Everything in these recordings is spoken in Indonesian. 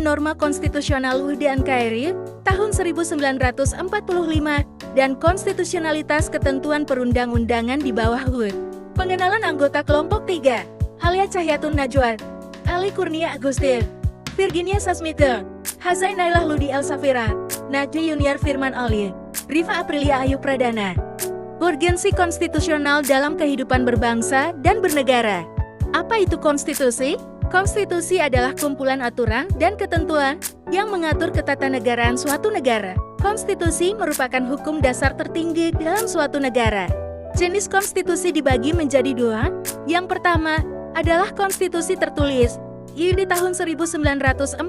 Norma Konstitusional UUD NKRI tahun 1945 dan konstitusionalitas ketentuan perundang-undangan di bawah UUD. Pengenalan anggota kelompok 3. Halia Cahyatun Najwa, Ali Kurnia Agustin, Virginia Sasmita, Hazai Nailah Ludi Elsafira, Najwa Yuniar Firman Ali, Rifa Aprilia Ayu Pradana. Urgensi konstitusional dalam kehidupan berbangsa dan bernegara. Apa itu konstitusi? Konstitusi adalah kumpulan aturan dan ketentuan yang mengatur ketatanegaraan suatu negara. Konstitusi merupakan hukum dasar tertinggi dalam suatu negara. Jenis konstitusi dibagi menjadi dua. Yang pertama adalah konstitusi tertulis. UUD tahun 1945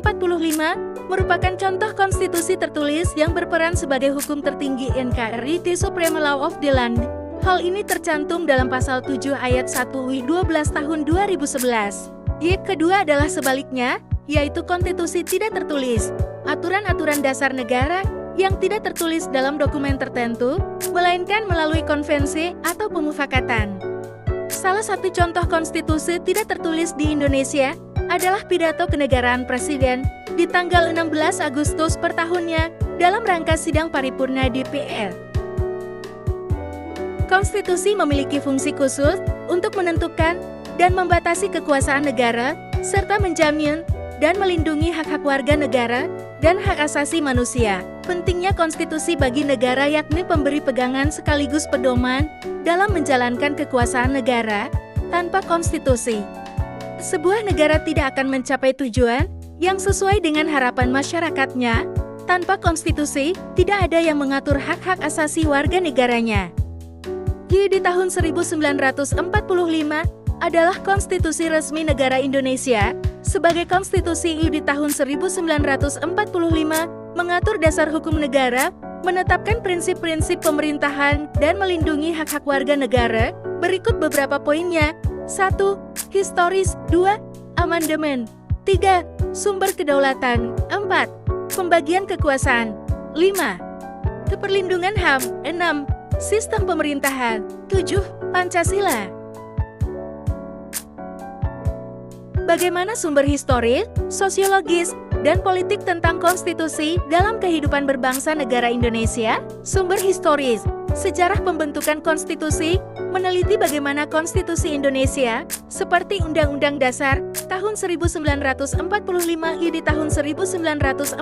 merupakan contoh konstitusi tertulis yang berperan sebagai hukum tertinggi NKRI, the Supreme Law of the Land. Hal ini tercantum dalam pasal 7 ayat 1 UUD 12 tahun 2011. Yang kedua adalah sebaliknya, yaitu konstitusi tidak tertulis, aturan-aturan dasar negara yang tidak tertulis dalam dokumen tertentu, melainkan melalui konvensi atau pemufakatan. Salah satu contoh konstitusi tidak tertulis di Indonesia adalah pidato kenegaraan Presiden di tanggal 16 Agustus per tahunnya dalam rangka sidang paripurna DPR. Konstitusi memiliki fungsi khusus untuk menentukan dan membatasi kekuasaan negara, serta menjamin dan melindungi hak-hak warga negara dan hak asasi manusia. Pentingnya konstitusi bagi negara yakni pemberi pegangan sekaligus pedoman dalam menjalankan kekuasaan negara. Tanpa konstitusi, sebuah negara tidak akan mencapai tujuan yang sesuai dengan harapan masyarakatnya. Tanpa konstitusi, tidak ada yang mengatur hak-hak asasi warga negaranya. UUD tahun 1945 adalah konstitusi resmi negara Indonesia. Sebagai konstitusi UUD tahun 1945 mengatur dasar hukum negara, menetapkan prinsip-prinsip pemerintahan dan melindungi hak-hak warga negara. Berikut beberapa poinnya. 1. Historis. 2. Amandemen. 3. Sumber kedaulatan. 4. Pembagian kekuasaan. 5. Keperlindungan HAM. 6. Sistem pemerintahan. 7. Pancasila. Bagaimana sumber historis, sosiologis, dan politik tentang konstitusi dalam kehidupan berbangsa negara Indonesia? Sumber historis, sejarah pembentukan konstitusi, meneliti bagaimana konstitusi Indonesia, seperti Undang-Undang Dasar tahun 1945 UUD tahun 1945,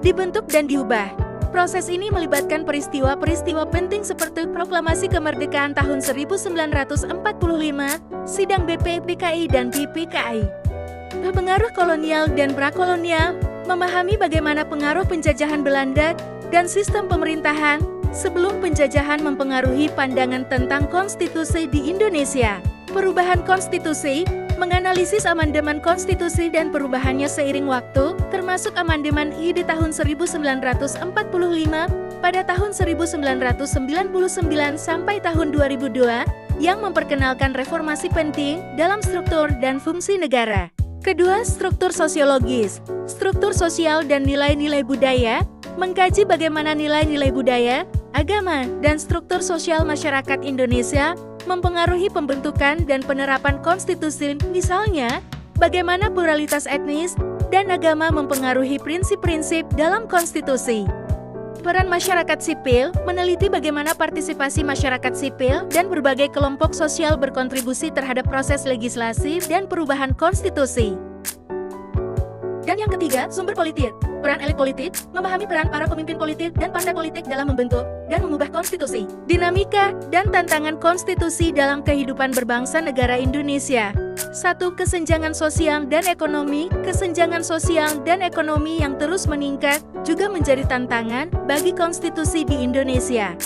dibentuk dan diubah. Proses ini melibatkan peristiwa-peristiwa penting seperti Proklamasi Kemerdekaan tahun 1945, Sidang BPPKI dan PPKI. Pengaruh kolonial dan prakolonial, memahami bagaimana pengaruh penjajahan Belanda dan sistem pemerintahan sebelum penjajahan mempengaruhi pandangan tentang konstitusi di Indonesia. Perubahan konstitusi, menganalisis amandemen konstitusi dan perubahannya seiring waktu, termasuk amandemen UUD tahun 1945 pada tahun 1999 sampai tahun 2002 yang memperkenalkan reformasi penting dalam struktur dan fungsi negara. Kedua, struktur sosiologis, struktur sosial dan nilai-nilai budaya, mengkaji bagaimana nilai-nilai budaya, agama, dan struktur sosial masyarakat Indonesia mempengaruhi pembentukan dan penerapan konstitusi, misalnya, bagaimana pluralitas etnis dan agama mempengaruhi prinsip-prinsip dalam konstitusi. Peran masyarakat sipil, meneliti bagaimana partisipasi masyarakat sipil dan berbagai kelompok sosial berkontribusi terhadap proses legislasi dan perubahan konstitusi. Dan yang ketiga, sumber politik. Peran elit politik, memahami peran para pemimpin politik dan partai politik dalam membentuk dan mengubah konstitusi. Dinamika dan tantangan konstitusi dalam kehidupan berbangsa negara Indonesia. 1. Kesenjangan sosial dan ekonomi. Kesenjangan sosial dan ekonomi yang terus meningkat juga menjadi tantangan bagi konstitusi di Indonesia.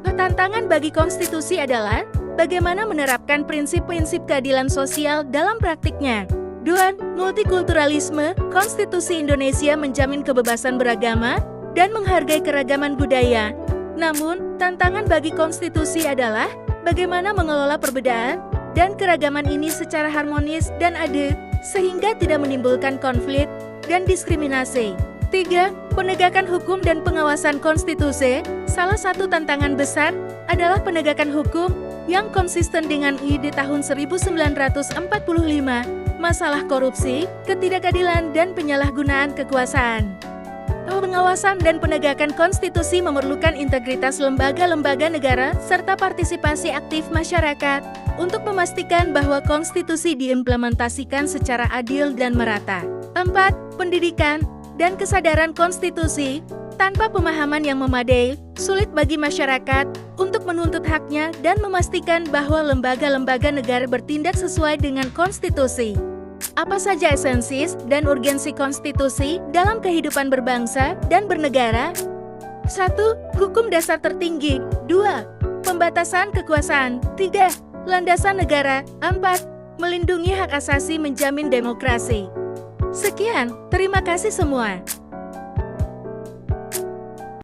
Tantangan bagi konstitusi adalah bagaimana menerapkan prinsip-prinsip keadilan sosial dalam praktiknya. 2. Multikulturalisme. Konstitusi Indonesia menjamin kebebasan beragama dan menghargai keragaman budaya. Namun, tantangan bagi konstitusi adalah bagaimana mengelola perbedaan dan keragaman ini secara harmonis dan adil, sehingga tidak menimbulkan konflik dan diskriminasi. 3. Penegakan hukum dan pengawasan konstitusi. Salah satu tantangan besar adalah penegakan hukum yang konsisten dengan ide tahun 1945, masalah korupsi, ketidakadilan, dan penyalahgunaan kekuasaan. Pengawasan dan penegakan konstitusi memerlukan integritas lembaga-lembaga negara serta partisipasi aktif masyarakat untuk memastikan bahwa konstitusi diimplementasikan secara adil dan merata. 4. Pendidikan dan kesadaran konstitusi. Tanpa pemahaman yang memadai, sulit bagi masyarakat untuk menuntut haknya dan memastikan bahwa lembaga-lembaga negara bertindak sesuai dengan konstitusi. Apa saja esensi dan urgensi konstitusi dalam kehidupan berbangsa dan bernegara? 1. Hukum dasar tertinggi. 2. Pembatasan kekuasaan. 3. Landasan negara. 4. Melindungi hak asasi menjamin demokrasi. Sekian, terima kasih semua.